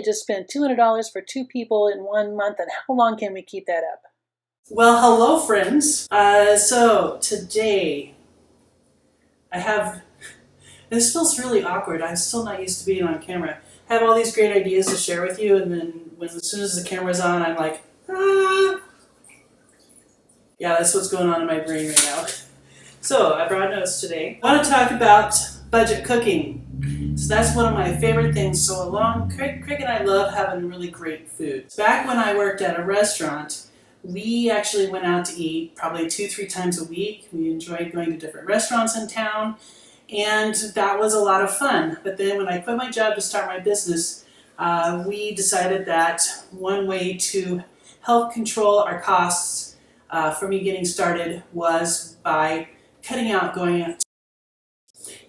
just spent $200 for 2 people in 1 month, and how long can we keep that up? Well, hello friends. So today this feels really awkward. I'm still not used to being on camera. I have all these great ideas to share with you, and then as soon as the camera's on, I'm like, ah. Yeah, that's what's going on in my brain right now. So I brought notes today. I want to talk about budget cooking. So that's one of my favorite things. So Craig and I love having really great food. Back when I worked at a restaurant, we actually went out to eat probably 2-3 times a week. We enjoyed going to different restaurants in town, and that was a lot of fun. But then when I quit my job to start my business, we decided that one way to help control our costs for me getting started was by cutting out going out.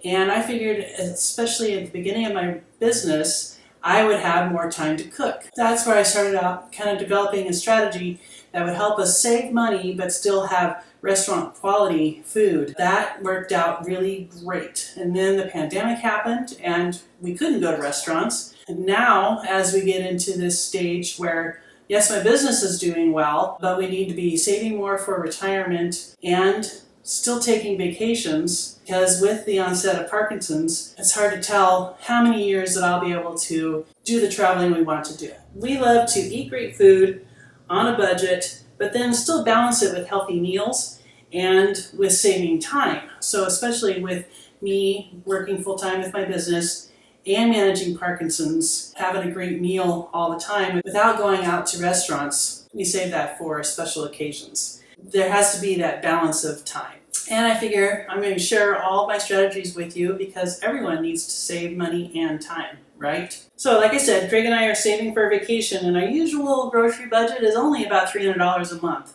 And I figured, especially at the beginning of my business, I would have more time to cook. That's where I started out kind of developing a strategy that would help us save money but still have restaurant quality food. That worked out really great. And then the pandemic happened and we couldn't go to restaurants. And now, as we get into this stage where, yes, my business is doing well, but we need to be saving more for retirement and still taking vacations, because with the onset of Parkinson's, it's hard to tell how many years that I'll be able to do the traveling we want to do. We love to eat great food on a budget, but then still balance it with healthy meals and with saving time. So especially with me working full-time with my business and managing Parkinson's, having a great meal all the time without going out to restaurants, we save that for special occasions. There has to be that balance of time. And I figure I'm going to share all my strategies with you because everyone needs to save money and time, right? So like I said, Craig and I are saving for a vacation, and our usual grocery budget is only about $300 a month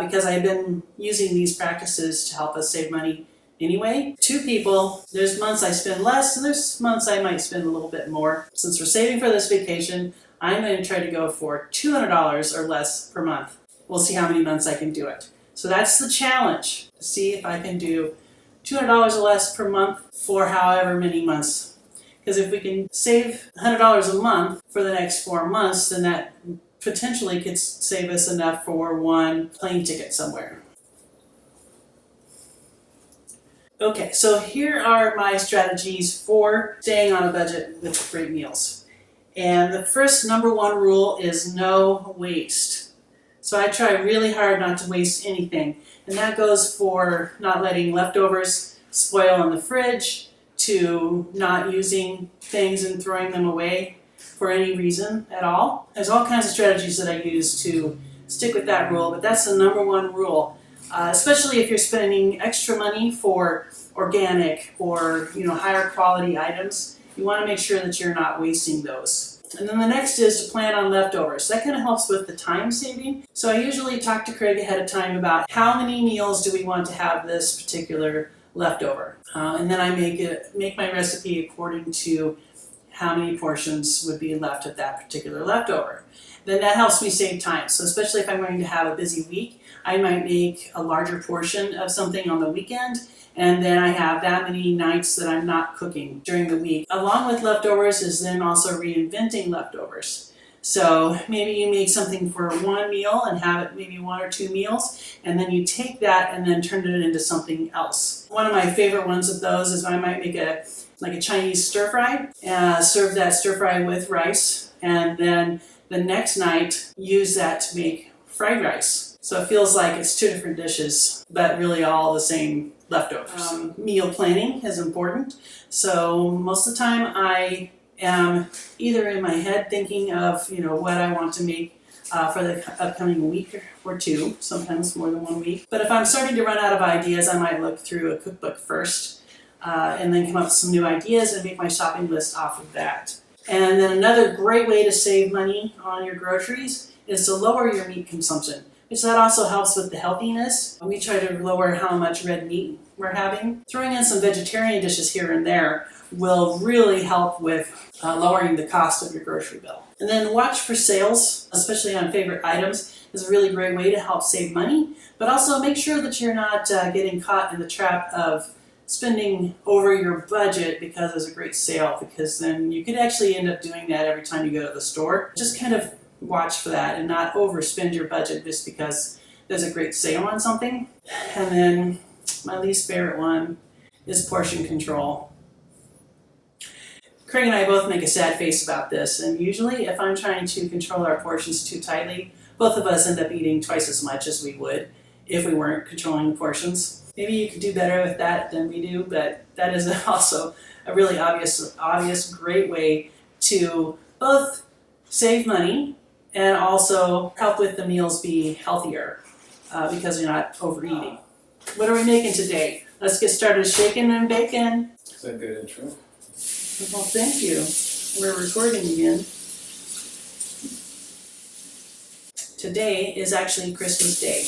because I've been using these practices to help us save money anyway. 2 people, there's months I spend less, and there's months I might spend a little bit more. Since we're saving for this vacation, I'm going to try to go for $200 or less per month. We'll see how many months I can do it. So that's the challenge, to see if I can do $200 or less per month for however many months. Because if we can save $100 a month for the next 4 months, then that potentially could save us enough for one plane ticket somewhere. Okay, so here are my strategies for staying on a budget with great meals. And the first #1 rule is no waste. So I try really hard not to waste anything. And that goes for not letting leftovers spoil in the fridge, to not using things and throwing them away for any reason at all. There's all kinds of strategies that I use to stick with that rule, but that's the #1 rule. Especially if you're spending extra money for organic or higher quality items, you want to make sure that you're not wasting those. And then the next is to plan on leftovers. That kind of helps with the time saving. So I usually talk to Craig ahead of time about how many meals do we want to have this particular leftover. And then I make my recipe according to how many portions would be left of that particular leftover. Then that helps me save time. So especially if I'm going to have a busy week, I might make a larger portion of something on the weekend, and then I have that many nights that I'm not cooking during the week. Along with leftovers is then also reinventing leftovers. So maybe you make something for one meal and have it maybe 1 or 2 meals, and then you take that and then turn it into something else. One of my favorite ones of those is I might make a Chinese stir fry, serve that stir fry with rice, and then the next night use that to make fried rice. So it feels like it's 2 different dishes, but really all the same leftovers. Meal planning is important. So most of the time I am either in my head thinking of what I want to make for the upcoming week or 2, sometimes more than 1 week. But if I'm starting to run out of ideas, I might look through a cookbook first and then come up with some new ideas and make my shopping list off of that. And then another great way to save money on your groceries is to lower your meat consumption, which that also helps with the healthiness. We try to lower how much red meat we're having. Throwing in some vegetarian dishes here and there will really help with lowering the cost of your grocery bill. And then watch for sales, especially on favorite items, is a really great way to help save money, but also make sure that you're not getting caught in the trap of spending over your budget because there's a great sale, because then you could actually end up doing that every time you go to the store. Just kind of watch for that and not overspend your budget just because there's a great sale on something. And then my least favorite one is portion control. Craig and I both make a sad face about this, and usually if I'm trying to control our portions too tightly, both of us end up eating twice as much as we would if we weren't controlling the portions. Maybe you could do better with that than we do, but that is also a really obvious, great way to both save money and also help with the meals be healthier because you're not overeating. What are we making today? Let's get started shaking and baking. Is that a good intro? Well, thank you. We're recording again. Today is actually Christmas Day.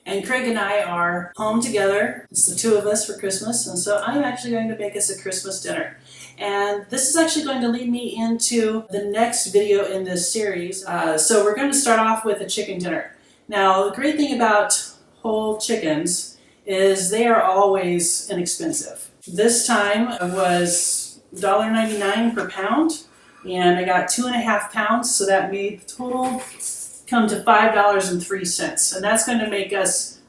And Craig and I are home together. It's the two of us for Christmas, and so I'm actually going to make us a Christmas dinner. And this is actually going to lead me into the next video in this series. So we're going to start off with a chicken dinner. Now, the great thing about whole chickens is they are always inexpensive. This time it was $1.99 per pound, and I got 2.5 pounds, so that made the total come to $5.03, and that's going to make us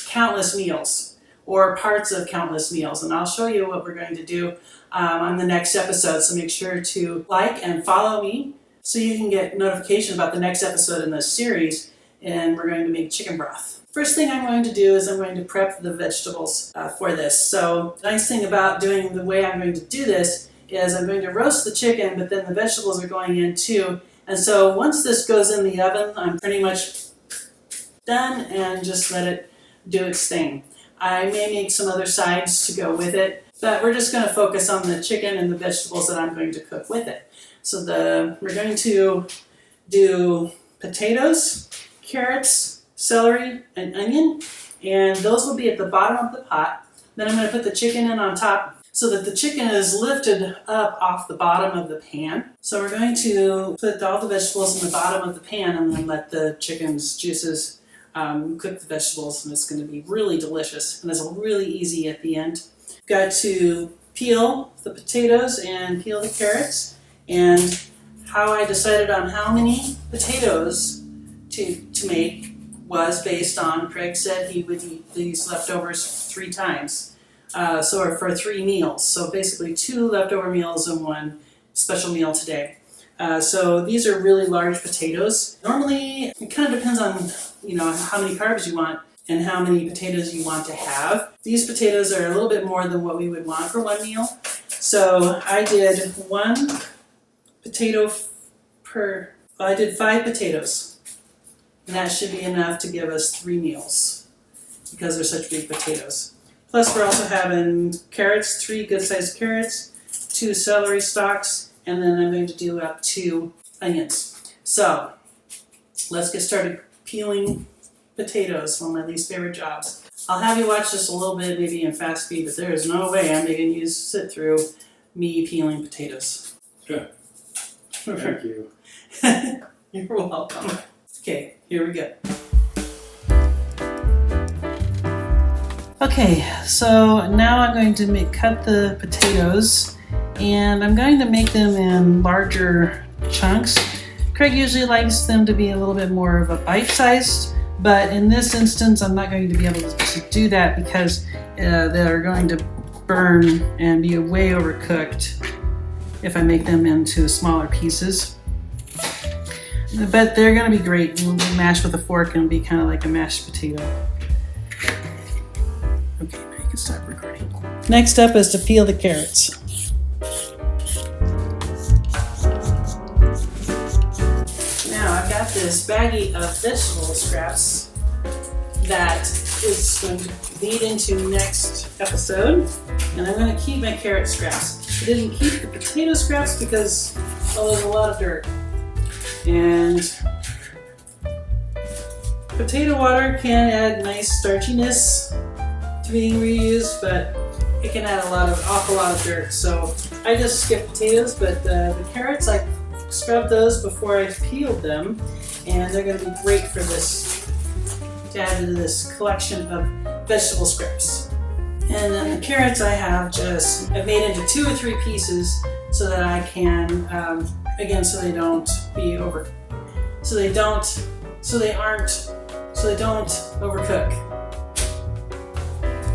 countless meals, or parts of countless meals, and I'll show you what we're going to do on the next episode, so make sure to like and follow me so you can get notification about the next episode in this series, and we're going to make chicken broth. First thing I'm going to do is I'm going to prep the vegetables for this. So the nice thing about doing the way I'm going to do this is I'm going to roast the chicken, but then the vegetables are going in too. And so once this goes in the oven, I'm pretty much done and just let it do its thing. I may make some other sides to go with it, but we're just going to focus on the chicken and the vegetables that I'm going to cook with it. So we're going to do potatoes, carrots, celery, and onion, and those will be at the bottom of the pot. Then I'm going to put the chicken in on top so that the chicken is lifted up off the bottom of the pan. So we're going to put all the vegetables in the bottom of the pan and then let the chicken's juices cook the vegetables, and it's going to be really delicious, and it's really easy at the end. Got to peel the potatoes and peel the carrots, and how I decided on how many potatoes to make was based on, Craig said he would eat these leftovers 3 times, so for 3 meals. So basically 2 leftover meals and 1 special meal today. So these are really large potatoes. Normally, it kind of depends on how many carbs you want and how many potatoes you want to have. These potatoes are a little bit more than what we would want for 1 meal. So I did 1 potato I did 5 potatoes. And that should be enough to give us 3 meals because they're such big potatoes. Plus we're also having carrots, 3 good-sized carrots, 2 celery stalks, and then I'm going to do up 2 onions. So let's get started peeling potatoes, one of my least favorite jobs. I'll have you watch this a little bit, maybe in fast speed, but there is no way I'm making you sit through me peeling potatoes. Good. Thank you. You're welcome. Okay, here we go. Okay, so now I'm going to cut the potatoes, and I'm going to make them in larger chunks. Craig usually likes them to be a little bit more of a bite-sized, but in this instance I'm not going to be able to do that because they're going to burn and be way overcooked if I make them into smaller pieces. But they're going to be great. We'll mash with a fork and be kind of like a mashed potato. Okay, now you can stop recording. Next up is to peel the carrots. Now I've got this baggie of vegetable scraps that is going to lead into next episode. And I'm going to keep my carrot scraps. I didn't keep the potato scraps because there's a lot of dirt. And potato water can add nice starchiness to being reused, but it can add awful lot of dirt. So I just skip potatoes, but the carrots, I scrubbed those before I peeled them, and they're going to be great for this to add to this collection of vegetable scraps. And then the carrots I've made into 2 or 3 pieces so that I can, again, so they don't overcook.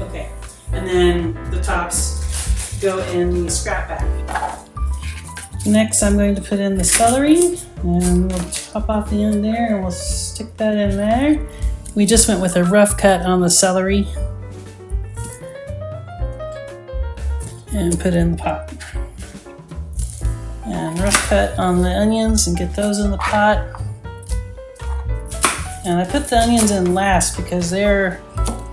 Okay, and then the tops go in the scrap bag. Next, I'm going to put in the celery, and we'll chop off the end there, and we'll stick that in there. We just went with a rough cut on the celery, and put it in the pot. And rough cut on the onions, and get those in the pot. And I put the onions in last because they're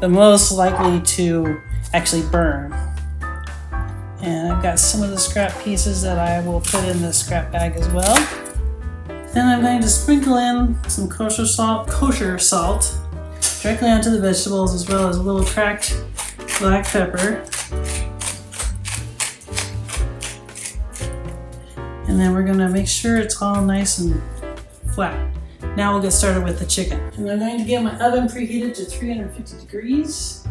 the most likely to actually burn. And I've got some of the scrap pieces that I will put in the scrap bag as well. Then I'm going to sprinkle in some kosher salt directly onto the vegetables, as well as a little cracked black pepper. And then we're gonna make sure it's all nice and flat. Now we'll get started with the chicken. And I'm going to get my oven preheated to 350 degrees.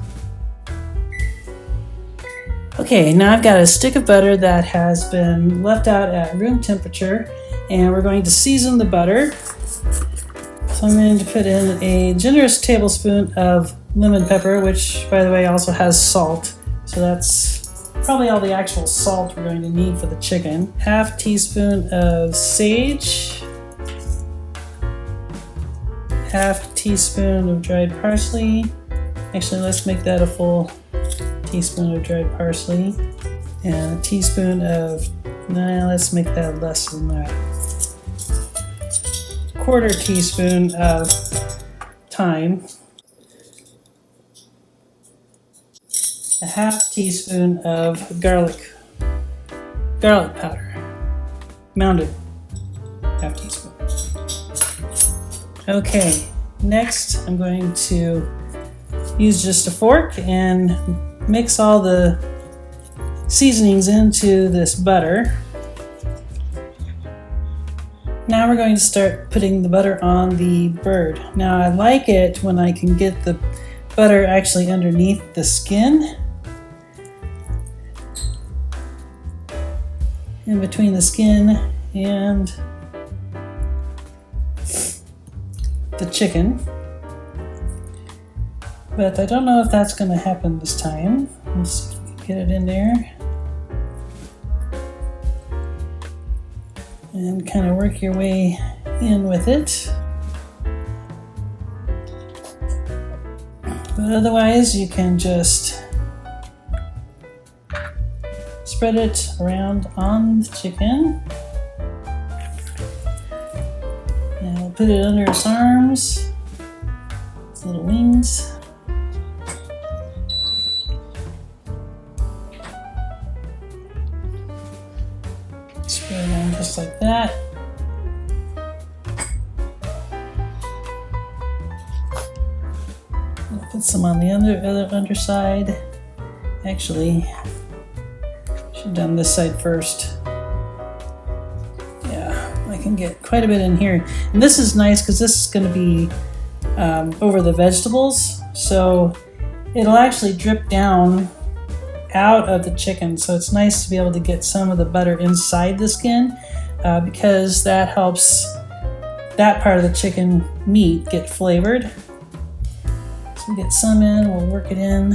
Okay, now I've got a stick of butter that has been left out at room temperature, and we're going to season the butter. So I'm going to put in a generous tablespoon of lemon pepper, which, by the way, also has salt. So that's probably all the actual salt we're going to need for the chicken. Half teaspoon of sage. Half teaspoon of dried parsley. Actually, let's make that a full teaspoon of dried parsley. And a teaspoon of, let's make that less than that. Quarter teaspoon of thyme. A half teaspoon of garlic powder, mounded, half teaspoon. Okay, next I'm going to use just a fork and mix all the seasonings into this butter. Now we're going to start putting the butter on the bird. Now I like it when I can get the butter actually underneath the skin, in between the skin and the chicken. But I don't know if that's going to happen this time. Let's see if we can get it in there. And kind of work your way in with it. But otherwise, you can just spread it around on the chicken. And we'll put it under its arms, its little wings. Spread it on just like that. I'll put some on the other underside. Actually, should have done this side first. Yeah, I can get quite a bit in here. And this is nice because this is going to be over the vegetables. So it'll actually drip down out of the chicken. So it's nice to be able to get some of the butter inside the skin because that helps that part of the chicken meat get flavored. So we get some in, we'll work it in.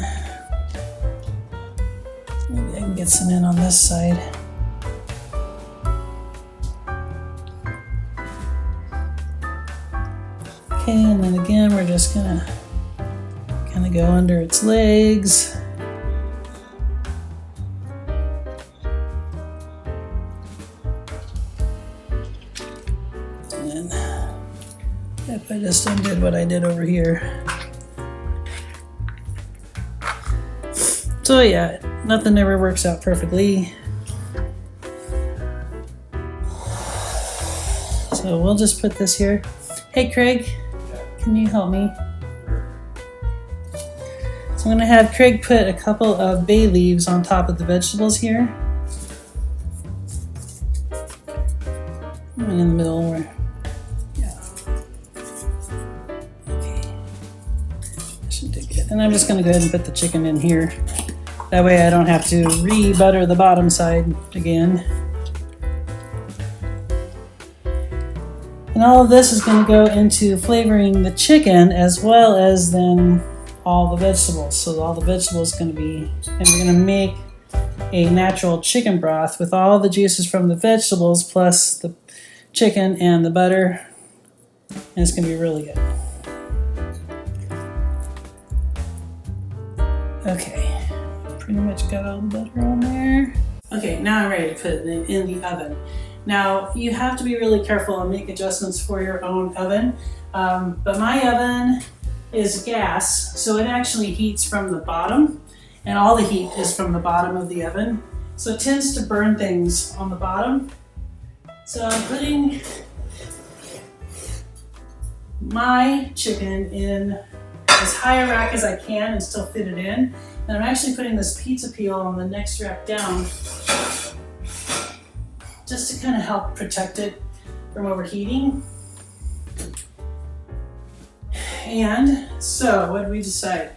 Maybe I can get some in on this side. Okay, and then again, we're just gonna kind of go under its legs. And then, if I just undid what I did over here. So yeah, nothing ever works out perfectly. So we'll just put this here. Hey Craig, can you help me? So I'm gonna have Craig put a couple of bay leaves on top of the vegetables here. And in the middle where, yeah. Okay. And I'm just going to go ahead and put the chicken in here. That way I don't have to re-butter the bottom side again. And all of this is going to go into flavoring the chicken as well as then all the vegetables. So all the vegetables going to be, and we're going to make a natural chicken broth with all the juices from the vegetables plus the chicken and the butter. And it's going to be really good. Okay, pretty much got all the butter on there. Okay, now I'm ready to put it in the oven. Now, you have to be really careful and make adjustments for your own oven. But my oven is gas, so it actually heats from the bottom, and all the heat is from the bottom of the oven. So it tends to burn things on the bottom. So I'm putting my chicken in as high a rack as I can and still fit it in. And I'm actually putting this pizza peel on the next rack down just to kind of help protect it from overheating. And so what did we decide?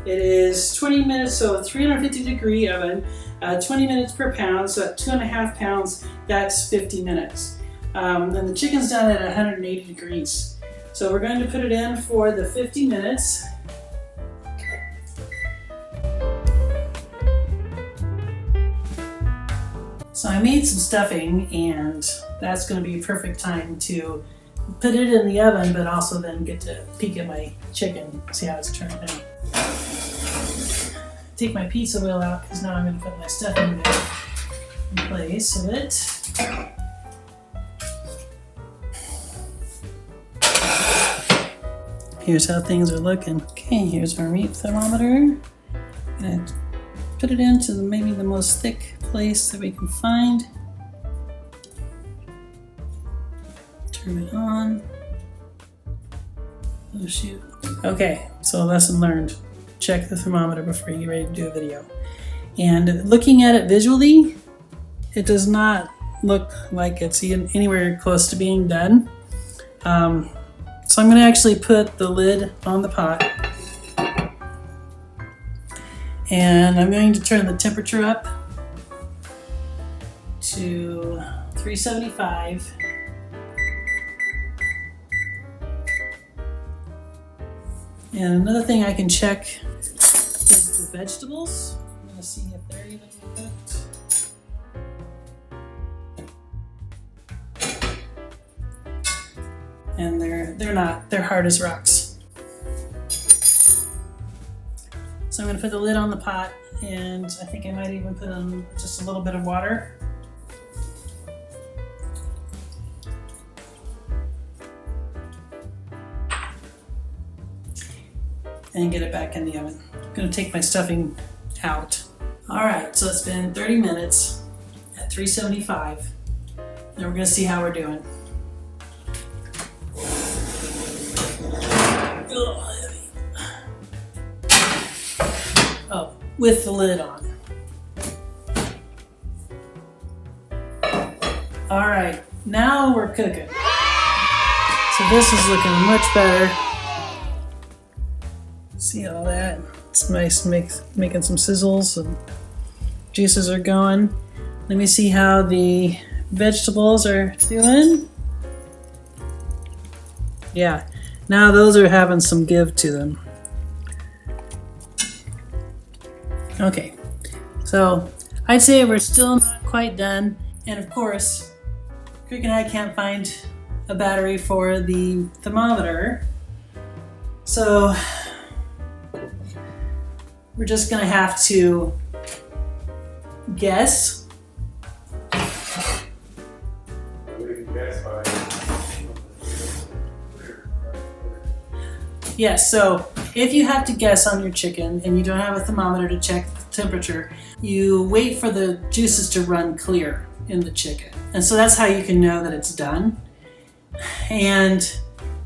It is 20 minutes, so a 350 degree oven, 20 minutes per pound, so at 2.5 pounds, that's 50 minutes. And the chicken's done at 180 degrees. So we're going to put it in for the 50 minutes. So I made some stuffing, and that's going to be a perfect time to put it in the oven, but also then get to peek at my chicken, see how it's turned out. Take my pizza wheel out because now I'm going to put my stuffing in place of it. Here's how things are looking. Okay, here's our meat thermometer. I'm going to put it into maybe the most thick place that we can find. Turn it on. Oh shoot. Okay, so lesson learned. Check the thermometer before you get ready to do a video. And looking at it visually, it does not look like it's anywhere close to being done. So I'm going to actually put the lid on the pot. And I'm going to turn the temperature up to 375. And another thing I can check is the vegetables. I'm going to see if they're even cooked. And they're not. They're hard as rocks. So I'm going to put the lid on the pot, and I think I might even put in just a little bit of water. And get it back in the oven. I'm going to take my stuffing out. All right, so it's been 30 minutes at 375. Now we're going to see how we're doing. Oh, with the lid on. All right, now we're cooking. So this is looking much better. See all that? It's nice, making some sizzles and juices are going. Let me see how the vegetables are doing. Yeah, now those are having some give to them. Okay, so I'd say we're still not quite done. And of course, Creek and I can't find a battery for the thermometer. So we're just gonna have to guess. Yes, so if you have to guess on your chicken and you don't have a thermometer to check the temperature, you wait for the juices to run clear in the chicken. And so that's how you can know that it's done. And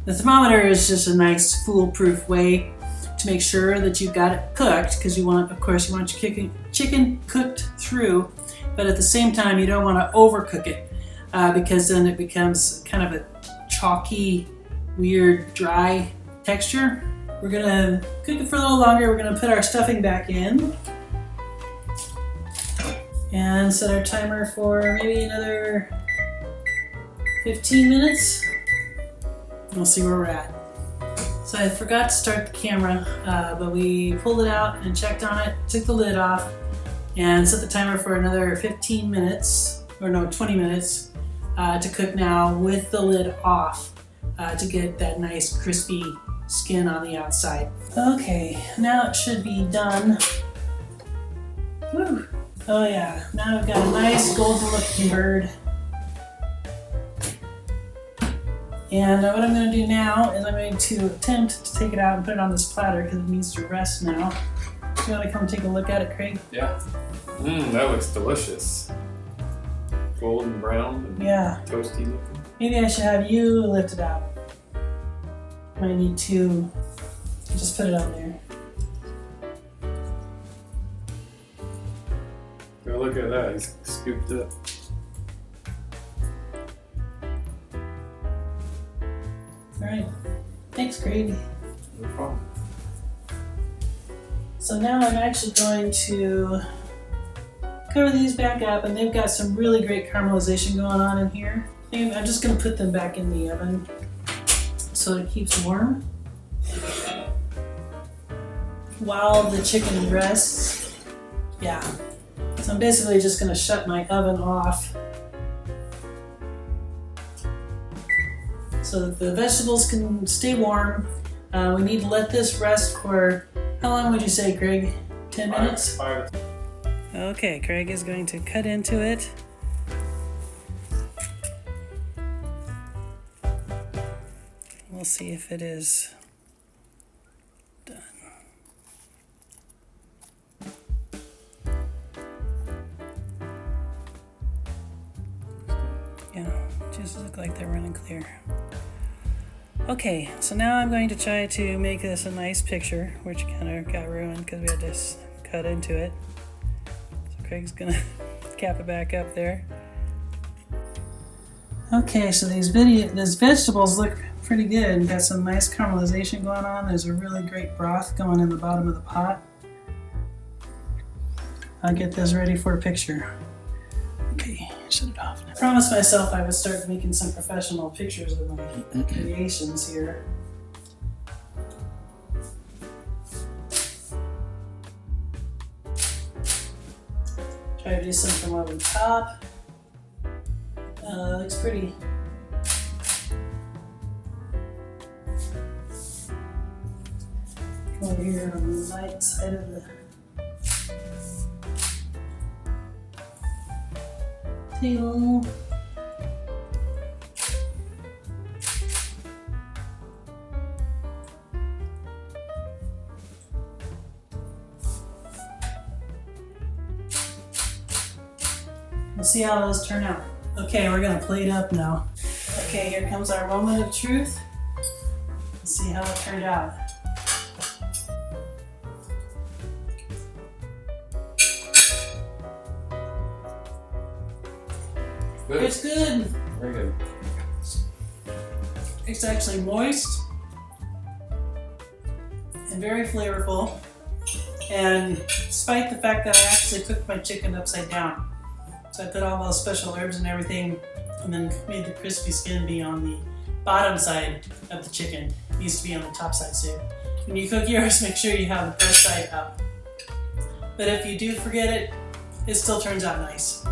the thermometer is just a nice foolproof way to make sure that you've got it cooked, because you want your chicken cooked through, but at the same time you don't want to overcook it because then it becomes kind of a chalky, weird, dry texture. We're gonna cook it for a little longer. We're gonna put our stuffing back in and set our timer for maybe another 15 minutes. We'll see where we're at. So I forgot to start the camera, but we pulled it out and checked on it, took the lid off, and set the timer for another 15 minutes, or no, 20 minutes, to cook now with the lid off to get that nice crispy skin on the outside. Okay, now it should be done. Woo. Oh yeah, now I've got a nice golden looking bird. And what I'm going to do now is I'm going to attempt to take it out and put it on this platter because it needs to rest now. You want to come take a look at it, Craig? Yeah. That looks delicious. Golden brown and toasty looking. Maybe I should have you lift it out. Might need to just put it on there. Oh, look at that. He's scooped up. Alright. Thanks, Craig. No problem. So now I'm actually going to cover these back up, and they've got some really great caramelization going on in here. And I'm just going to put them back in the oven so it keeps warm while the chicken rests. Yeah. So I'm basically just going to shut my oven off so that the vegetables can stay warm. We need to let this rest for, how long would you say, Craig? 10 minutes? 5. Okay, Craig is going to cut into it. We'll see if it is done. Yeah, just look like they're running clear. Okay, so now I'm going to try to make this a nice picture, which kind of got ruined because we had to cut into it. So Craig's gonna cap it back up there. Okay, so these vegetables look pretty good. Got some nice caramelization going on. There's a really great broth going in the bottom of the pot. I'll get this ready for a picture. Okay, shut it off. I promised myself I would start making some professional pictures of my creations here. Try to do some from over the top. Looks pretty. Come over here on the right side of the table. We'll see how those turn out. Okay, we're gonna plate up now. Okay, here comes our moment of truth. Let's see how it turned out. Good. It's good. Very good. It's actually moist and very flavorful. And despite the fact that I actually cooked my chicken upside down. So I put all those special herbs and everything and then made the crispy skin be on the bottom side of the chicken. It needs to be on the top side too. When you cook yours, make sure you have the first side up. But if you do forget it, it still turns out nice.